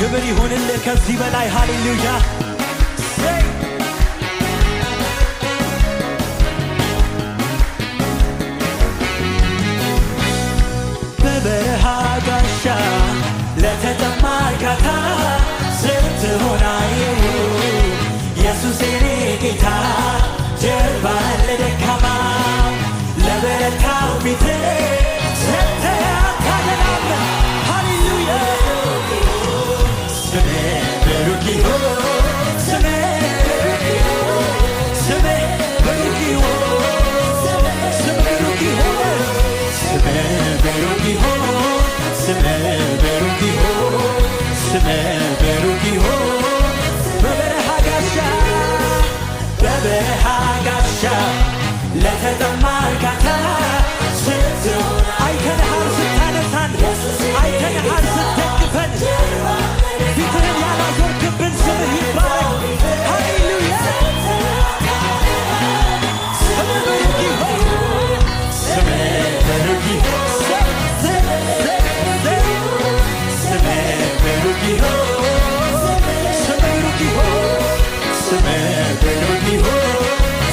ክብር ይሁንልህ ከዚህ በላይ ሃሌሉያ። በበረሃ ጋሻ ለተጠማ እርካታ ስትሆን አየሁ ኢየሱስ የኔ ጌታ ጀርባ ለደካማ ለበረታው ፊት ሰጥተህ አታደላም ሃሌሉያ። ስሜ ብሩክ ይሁን ስሜ ብሩክ ይሁን ስሜ ብሩክ ይሁን ስሜ ብሩክ ይሁን ስሜ ብሩክ ይሁን ስሜ ብሩክ ይሁን በበረሃ ጋሻ ለተጠማ እርካታ ስትሆን አይተንሃል ስታነሳን አይተንሃል ስትደግፈን ፊትህን ያላዞርክብን ስምህ ይባረክ ሃሌሉያ። ስምህ ብሩክ ይሁን ስምህ ብሩክ ይሁን ስምህ ብሩክ ይሁን ስምህ ብሩክ ይሁን ስምህ ብሩክ ይሁን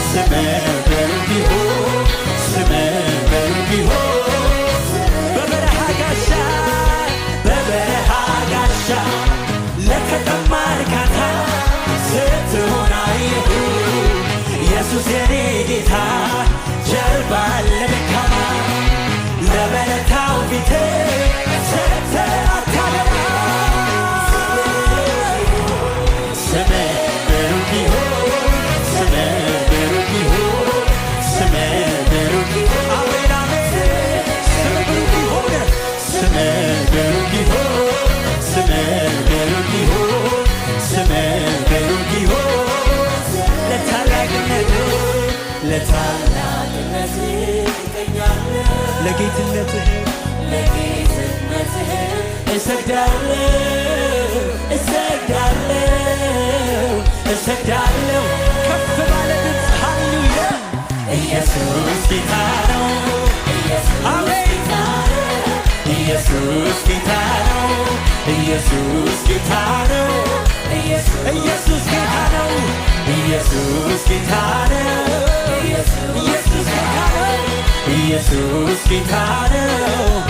ስምህ ብሩክ ይሁን ስምህ ብሩክ ይሁን በበረሃ ጋሻ ለተጠማ እርካታ ስትሆን አየሁ ኢየሱስ የኔ ጌታ ጀርባ ለደካማ ለበረታው ፊት ሰጥተህ አታደላም ስምህ ብሩክ ይሁን ስምህ ብሩክ ይሁን ስምህ ብሩክ ይሁን አሜን አሜን ስምህ ብሩክ ይሁን ስምህ ብሩክ ይሁን ስምህ ብሩክ ይሁን ስምህ ብሩክ ይሁን ለታላቅነትህ እገኛለሁ ለጌትነትህ እሰግዳለሁ ከፍ ባለ ድምፅ ሃሌሉያ። ኢየሱስ ጌታ ነው አሜን ኢየሱስ ጌታ ነው ኢየሱስ ጌታ ነው ኢየሱስ ጌታ ነው ኢየሱስ ጌታ ነው ኢየሱስ ጌታ ነው ኢየሱስ ጌታ ነው